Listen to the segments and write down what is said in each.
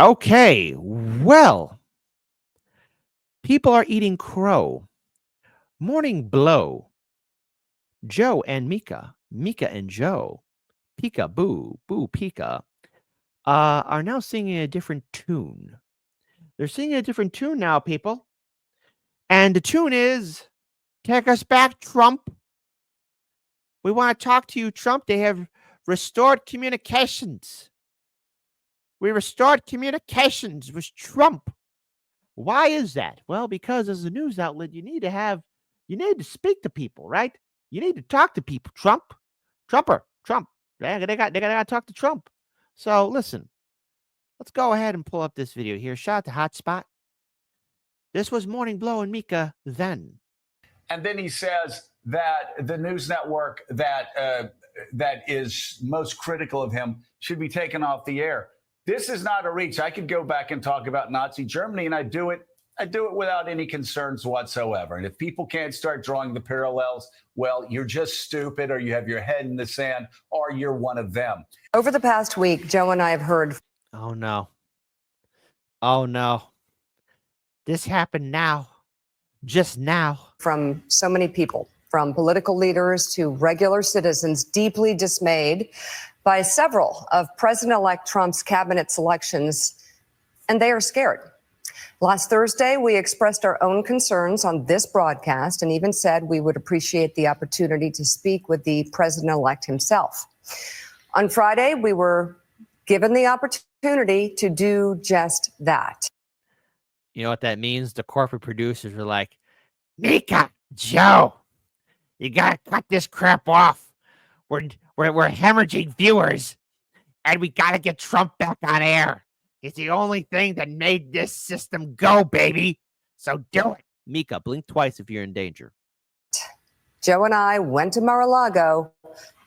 Okay, well, people are eating crow. Morning blow. Joe and Mika, Mika and Joe, Pika Boo, Boo Pika, are now singing a different tune. They're singing a different tune now, people. And the tune is Take Us Back, Trump. We want to talk to you, Trump. They have restored communications. We restored communications with Trump. Why is that? Well, because as a news outlet, you need to speak to people, right? You need to talk to people. Trump. They got to talk to Trump. So listen, let's go ahead and pull up this video here. Shout out to Hotspot. This was Morning Blow and Mika then. And then he says that the news network that is most critical of him should be taken off the air. This is not a reach. I could go back and talk about Nazi Germany, and I do it without any concerns whatsoever. And if people can't start drawing the parallels, well, you're just stupid, or you have your head in the sand, or you're one of them. Over the past week, Joe and I have heard. Oh, no. Oh, no. This happened now. Just now. From so many people, from political leaders to regular citizens, deeply dismayed by several of President-elect Trump's cabinet selections, and they are scared. Last Thursday, we expressed our own concerns on this broadcast and even said we would appreciate the opportunity to speak with the president-elect himself. On Friday, we were given the opportunity to do just that. You know what that means? The corporate producers were like, Mika, Joe, you gotta cut this crap off. We're hemorrhaging viewers, and we gotta get Trump back on air. It's the only thing that made this system go, baby. So do it. Mika, blink twice if you're in danger. Joe and I went to Mar-a-Lago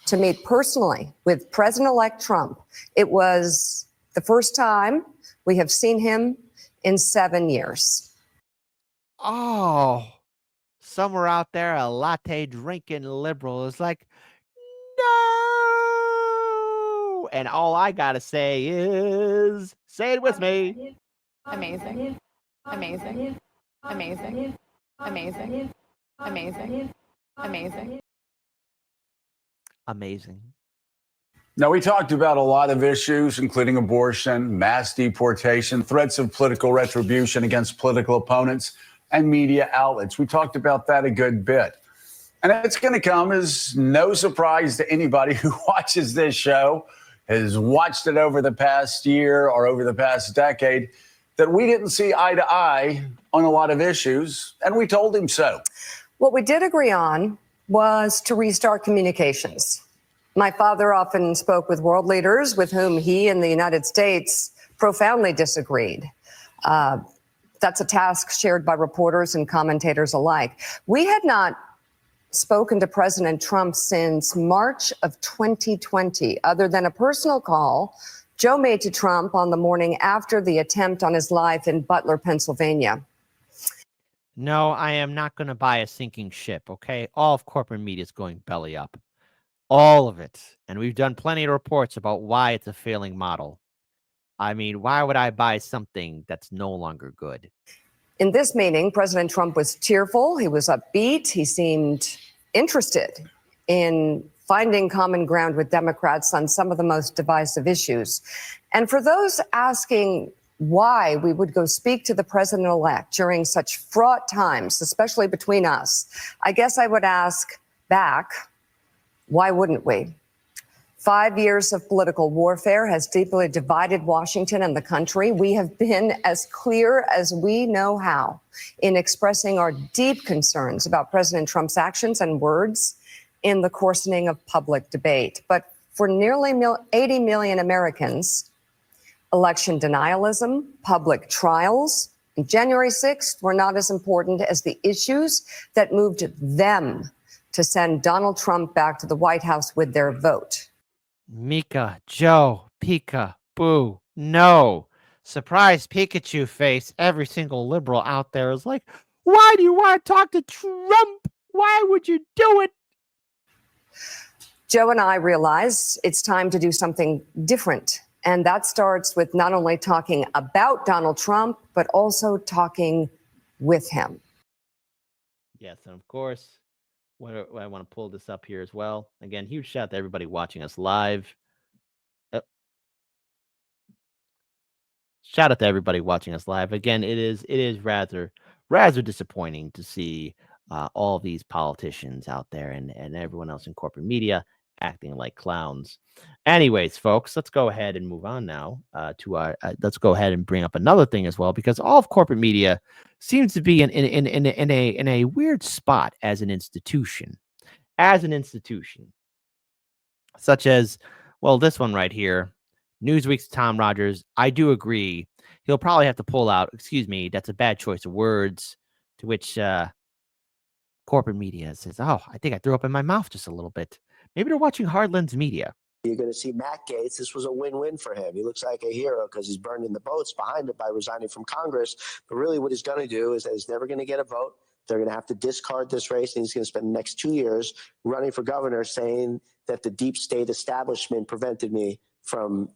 to meet personally with President-elect Trump. It was the first time we have seen him in 7 years. Oh, somewhere out there, a latte drinking liberal is like, no. And all I got to say is, say it with me. Amazing. Amazing. Amazing. Amazing. Amazing. Amazing. Amazing. Now, we talked about a lot of issues, including abortion, mass deportation, threats of political retribution against political opponents, and media outlets. We talked about that a good bit. And it's going to come as no surprise to anybody who watches this show, has watched it over the past year or over the past decade, that we didn't see eye to eye on a lot of issues, and we told him so. What we did agree on was to restart communications. My father often spoke with world leaders with whom he and the United States profoundly disagreed. That's a task shared by reporters and commentators alike. We had not spoken to President Trump since March of 2020, other than a personal call Joe made to Trump on the morning after the attempt on his life in Butler, Pennsylvania. No, I am not going to buy a sinking ship, okay? All of corporate media is going belly up. All of it. And we've done plenty of reports about why it's a failing model. I mean, why would I buy something that's no longer good? In this meeting, President Trump was cheerful. He was upbeat. He seemed interested in finding common ground with Democrats on some of the most divisive issues. And for those asking why we would go speak to the president-elect during such fraught times, especially between us, I guess I would ask back, why wouldn't we? 5 years of political warfare has deeply divided Washington and the country. We have been as clear as we know how in expressing our deep concerns about President Trump's actions and words in the coarsening of public debate. But for nearly 80 million Americans, election denialism, public trials, and January 6th were not as important as the issues that moved them to send Donald Trump back to the White House with their vote. Mika, Joe, Pika, Boo, no. Surprise Pikachu face. Every single liberal out there is like, why do you want to talk to Trump? Why would you do it? Joe and I realized it's time to do something different And that starts with not only talking about Donald Trump, but also talking with him. Yes, and of course, I want to pull this up here as well. Again, huge shout out to everybody watching us live. Shout out to everybody watching us live. Again, it is rather disappointing to see all these politicians out there and everyone else in corporate media acting like clowns. Anyways, folks, let's go ahead and move on now to our. Let's go ahead and bring up another thing as well, because all of corporate media seems to be in a weird spot as an institution. Such as, well, this one right here. Newsweek's Tom Rogers. I do agree. He'll probably have to pull out. Excuse me, that's a bad choice of words. To which corporate media says, "Oh, I think I threw up in my mouth just a little bit." Maybe they're watching Hardlands Media. You're going to see Matt Gaetz. This was a win-win for him. He looks like a hero because he's burning the boats behind it by resigning from Congress. But really what he's going to do is that he's never going to get a vote. They're going to have to discard this race, and he's going to spend the next 2 years running for governor saying that the deep state establishment prevented me from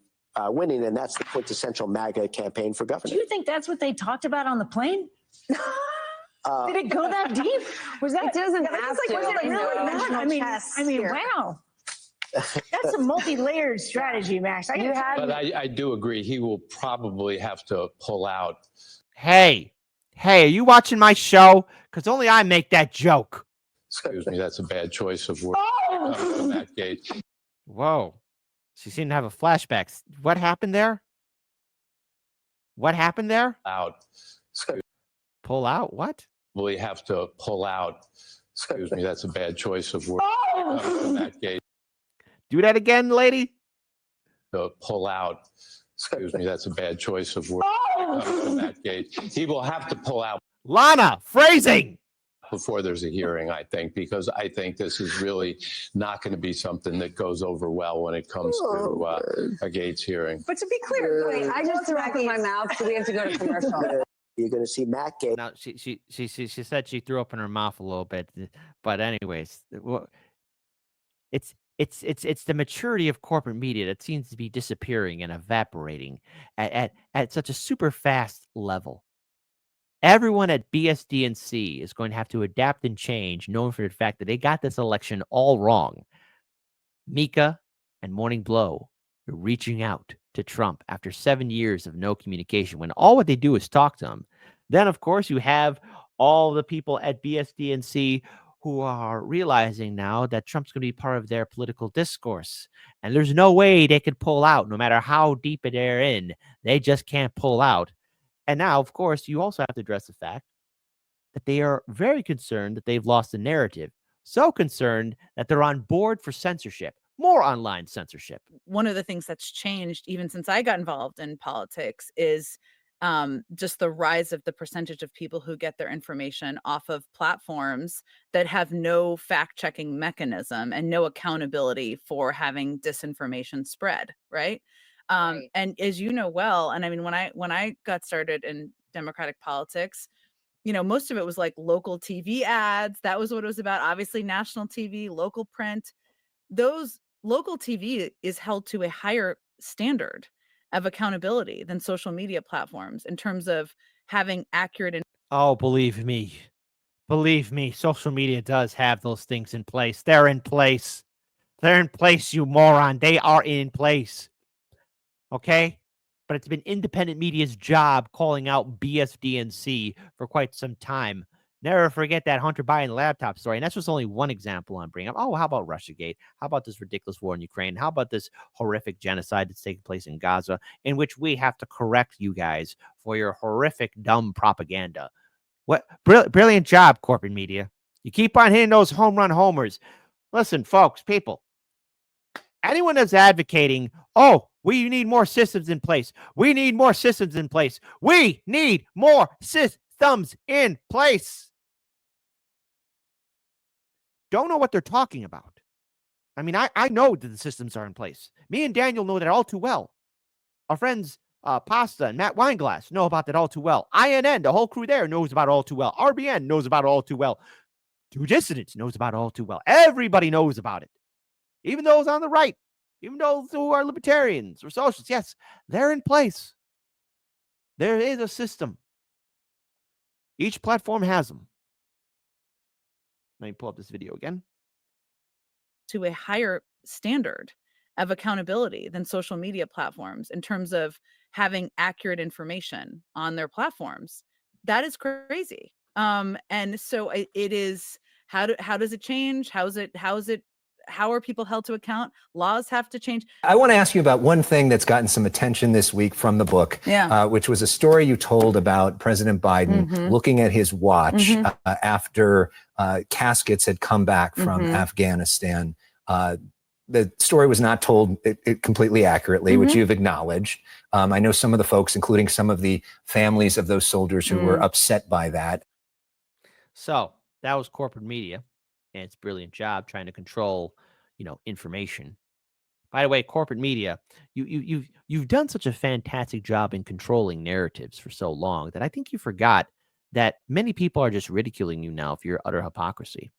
winning, and that's the quintessential MAGA campaign for governor. Do you think that's what they talked about on the plane? Did it go that deep? Was that? It doesn't have was it to. really that? I mean, wow. That's a multi-layered strategy, Max. But I do agree. He will probably have to pull out. Hey, are you watching my show? Because only I make that joke. Excuse me, that's a bad choice of words. Matt Gaetz. Whoa. She seemed to have a flashback. What happened there? Out. Pull out? What? We have to pull out. Excuse me, that's a bad choice of words. Matt Gaetz. Do that again, lady. To pull out. Excuse me, that's a bad choice of words. Matt Gaetz. He will have to pull out. Lana, phrasing. Before there's a hearing, I think, because I think this is really not going to be something that goes over well when it comes to a Gaetz hearing. But to be clear, wait, I just threw up in my mouth, so we have to go to commercial. You're going to see Matt Gaetz. Now she said she threw up in her mouth a little bit, but anyways, it's the maturity of corporate media that seems to be disappearing and evaporating at such a super fast level. Everyone at BSDNC is going to have to adapt and change, knowing for the fact that they got this election all wrong. Mika and Morning Blow are reaching out to Trump after 7 years of no communication, when all what they do is talk to him. Then, of course, you have all the people at BSDNC who are realizing now that Trump's going to be part of their political discourse. And there's no way they could pull out, no matter how deep they're in. They just can't pull out. And now, of course, you also have to address the fact that they are very concerned that they've lost the narrative. So concerned that they're on board for censorship, more online censorship. One of the things that's changed even since I got involved in politics is just the rise of the percentage of people who get their information off of platforms that have no fact-checking mechanism and no accountability for having disinformation spread, right? Right. And as you know well, and I mean, when I got started in Democratic politics, you know, most of it was like local TV ads. That was what it was about. Obviously, national TV, local print. Those local TV is held to a higher standard of accountability than social media platforms in terms of having accurate and Oh, believe me, social media does have those things in place. They're in place, you moron. They are in place. Okay? But it's been independent media's job calling out BSDNC for quite some time. Never forget that Hunter Biden laptop story. And that's just only one example I'm bringing up. Oh, how about Russiagate? How about this ridiculous war in Ukraine? How about this horrific genocide that's taking place in Gaza, in which we have to correct you guys for your horrific, dumb propaganda? What brilliant job, corporate media. You keep on hitting those home run homers. Listen, folks, people, anyone that's advocating, oh, we need more systems in place. We need more systems in place. We need more systems in place. Don't know what they're talking about. I mean, I know that the systems are in place. Me and Daniel know that all too well. Our friends Pasta and Matt Weinglass know about that all too well. INN, the whole crew there, knows about it all too well. RBN knows about it all too well. Two Dissidents knows about it all too well. Everybody knows about it. Even those on the right. even those who are libertarians or socialists. Yes, they're in place. There is a system. Each platform has them. Let me pull up this video again. To a higher standard of accountability than social media platforms in terms of having accurate information on their platforms. That is crazy. And so it is, how does it change? How are people held to account? Laws have to change. I want to ask you about one thing that's gotten some attention this week from the book, which was a story you told about President Biden looking at his watch after caskets had come back from Afghanistan. The story was not told it completely accurately, which you've acknowledged. I know some of the folks, including some of the families of those soldiers who were upset by that. So that was corporate media and its brilliant job trying to control, information. By the way, corporate media, you've done such a fantastic job in controlling narratives for so long that I think you forgot that many people are just ridiculing you now for your utter hypocrisy.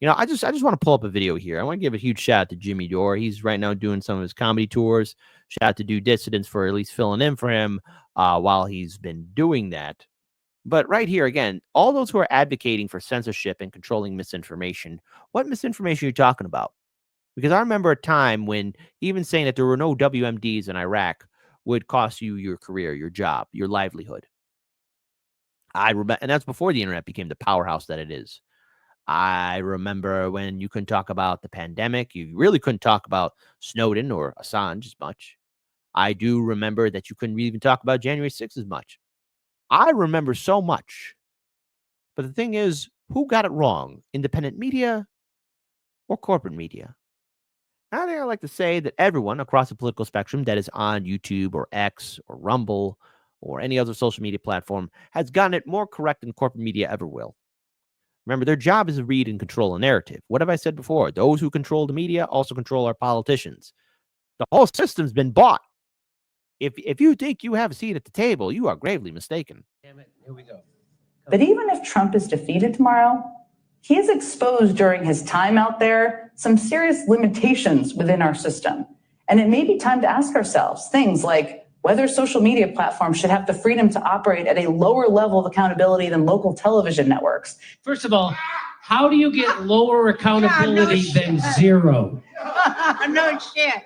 I just want to pull up a video here. I want to give a huge shout out to Jimmy Dore. He's right now doing some of his comedy tours. Shout out to Do Dissidents for at least filling in for him while he's been doing that. But right here, again, all those who are advocating for censorship and controlling misinformation, what misinformation are you talking about? Because I remember a time when even saying that there were no WMDs in Iraq would cost you your career, your job, your livelihood. I remember, and that's before the internet became the powerhouse that it is. I remember when you couldn't talk about the pandemic. You really couldn't talk about Snowden or Assange as much. I do remember that you couldn't even talk about January 6th as much. I remember so much. But the thing is, who got it wrong? Independent media or corporate media? I think I like to say that everyone across the political spectrum that is on YouTube or X or Rumble or any other social media platform has gotten it more correct than corporate media ever will. Remember, their job is to read and control a narrative. What have I said before? Those who control the media also control our politicians. The whole system's been bought. If you think you have a seat at the table, you are gravely mistaken. Damn it. Here we go. But even if Trump is defeated tomorrow, he has exposed during his time out there some serious limitations within our system. And it may be time to ask ourselves things like whether social media platforms should have the freedom to operate at a lower level of accountability than local television networks. First of all, how do you get lower accountability than zero? No shit.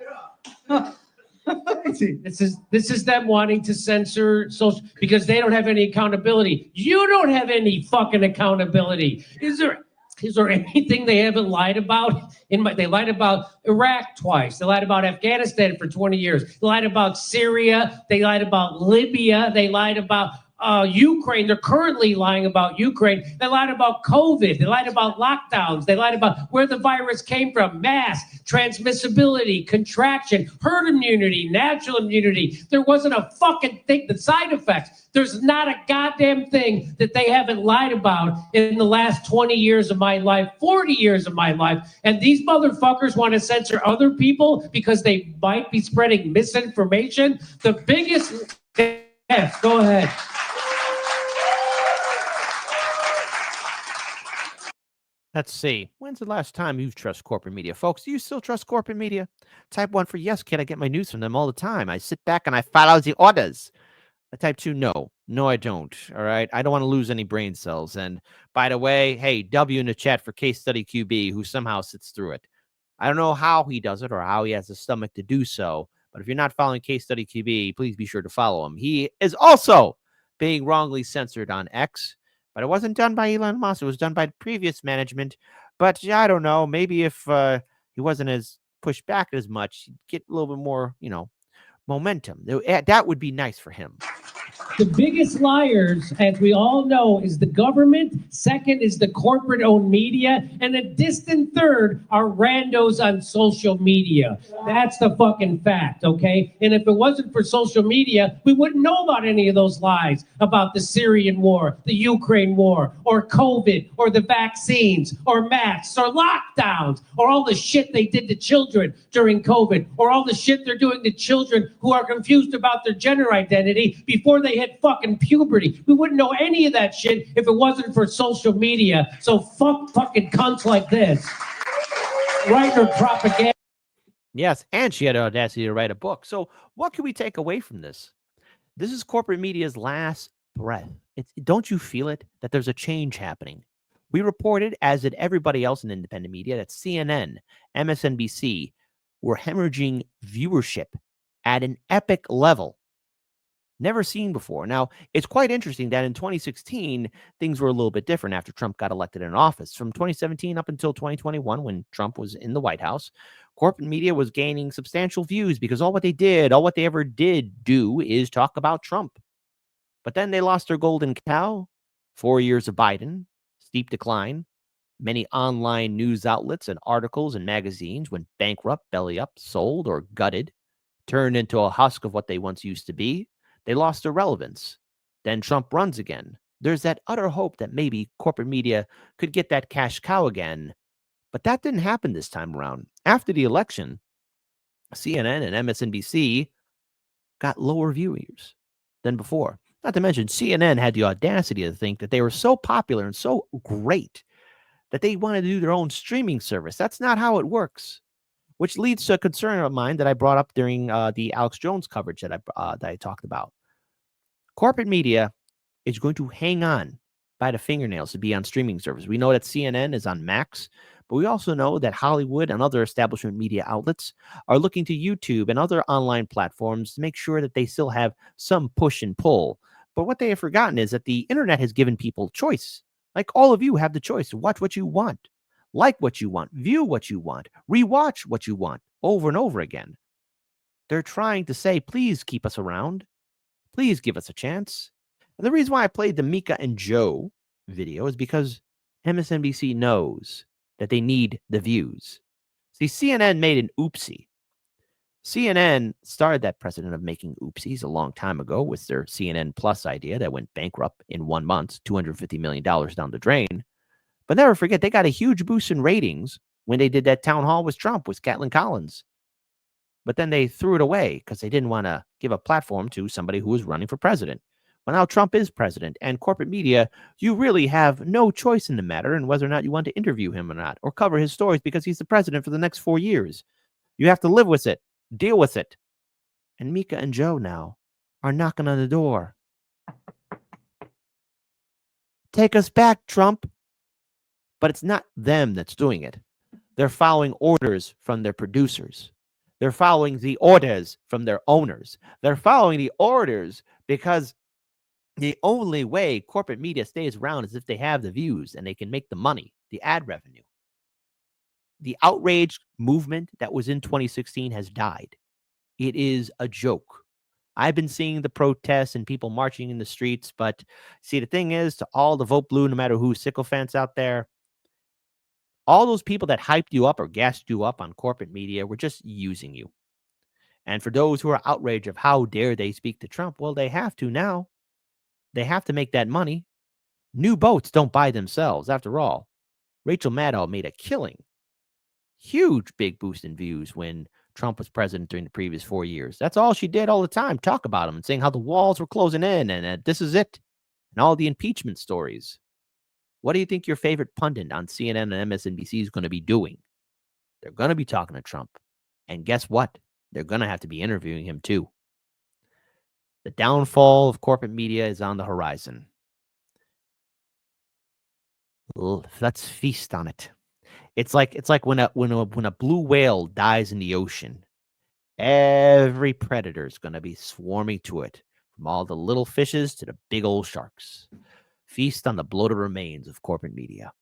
This is them wanting to censor social because they don't have any accountability. You don't have any fucking accountability. Is there anything they haven't lied about? They lied about Iraq twice. They lied about Afghanistan for 20 years. They lied about Syria. They lied about Libya. They lied about Ukraine. They're currently lying about Ukraine. They lied about COVID. They lied about lockdowns. They lied about where the virus came from, mass, transmissibility, contraction, herd immunity, natural immunity. There wasn't a fucking thing, the side effects. There's not a goddamn thing that they haven't lied about in the last 20 years of my life, 40 years of my life. And these motherfuckers want to censor other people because they might be spreading misinformation. The biggest... Yes, go ahead. Let's see. When's the last time you've trusted corporate media? Folks, do you still trust corporate media? Type 1 for yes. Can I get my news from them all the time? I sit back and I follow the orders. Type 2, no. No, I don't. All right. I don't want to lose any brain cells. And by the way, hey, W in the chat for Case Study QB, who somehow sits through it. I don't know how he does it or how he has the stomach to do so. But if you're not following Case Study QB, please be sure to follow him. He is also being wrongly censored on X. But it wasn't done by Elon Musk. It was done by the previous management. But I don't know. Maybe if he wasn't as pushed back as much, he'd get a little bit more, momentum. That would be nice for him. The biggest liars, as we all know, is the government. Second is the corporate-owned media. And a distant third are randos on social media. That's the fucking fact, okay? And if it wasn't for social media, we wouldn't know about any of those lies about the Syrian war, the Ukraine war, or COVID, or the vaccines, or masks, or lockdowns, or all the shit they did to children during COVID, or all the shit they're doing to children who are confused about their gender identity before they hit fucking puberty. We wouldn't know any of that shit if it wasn't for social media. So fuck fucking cunts like this. Writing propaganda. Yes, and she had the audacity to write a book. So what can we take away from this? This is corporate media's last breath. Don't you feel it, that there's a change happening? We reported, as did everybody else in independent media, that CNN, MSNBC were hemorrhaging viewership at an epic level never seen before. Now, it's quite interesting that in 2016, things were a little bit different after Trump got elected in office. From 2017 up until 2021, when Trump was in the White House, corporate media was gaining substantial views because all what they ever did do is talk about Trump. But then they lost their golden cow. 4 years of Biden, steep decline. Many online news outlets and articles and magazines went bankrupt, belly up, sold, or gutted, turned into a husk of what they once used to be. They lost their relevance. Then Trump runs again. There's that utter hope that maybe corporate media could get that cash cow again. But that didn't happen this time around. After the election, CNN and MSNBC got lower viewers than before. Not to mention, CNN had the audacity to think that they were so popular and so great that they wanted to do their own streaming service. That's not how it works. Which leads to a concern of mine that I brought up during the Alex Jones coverage that I talked about. Corporate media is going to hang on by the fingernails to be on streaming service. We know that CNN is on Max, but we also know that Hollywood and other establishment media outlets are looking to YouTube and other online platforms to make sure that they still have some push and pull. But what they have forgotten is that the internet has given people choice. Like all of you have the choice to watch what you want, like what you want, view what you want, rewatch what you want over and over again. They're trying to say, please keep us around. Please give us a chance. And the reason why I played the Mika and Joe video is because MSNBC knows that they need the views. See, CNN made an oopsie. CNN started that precedent of making oopsies a long time ago with their CNN Plus idea that went bankrupt in 1 month, $250 million down the drain. But never forget, they got a huge boost in ratings when they did that town hall with Trump, with Caitlin Collins. But then they threw it away because they didn't want to give a platform to somebody who was running for president. Well, now Trump is president, and corporate media, you really have no choice in the matter in whether or not you want to interview him or not, or cover his stories because he's the president for the next 4 years. You have to live with it, deal with it. And Mika and Joe now are knocking on the door. Take us back, Trump. But it's not them that's doing it. They're following orders from their producers. They're following the orders from their owners. They're following the orders because the only way corporate media stays around is if they have the views and they can make the money, the ad revenue. The outrage movement that was in 2016 has died. It is a joke. I've been seeing the protests and people marching in the streets, but see, the thing is, to all the vote blue, no matter who, sycophants out there, all those people that hyped you up or gassed you up on corporate media were just using you. And for those who are outraged of how dare they speak to Trump, well, they have to now. They have to make that money. New boats don't buy themselves. After all, Rachel Maddow made a killing. Huge big boost in views when Trump was president during the previous 4 years. That's all she did all the time, talk about him and saying how the walls were closing in and this is it. And all the impeachment stories. What do you think your favorite pundit on CNN and MSNBC is going to be doing? They're going to be talking to Trump. And guess what? They're going to have to be interviewing him too. The downfall of corporate media is on the horizon. Let's feast on it. It's like when a blue whale dies in the ocean. Every predator is going to be swarming to it, from all the little fishes to the big old sharks. Feast on the bloated remains of corporate media.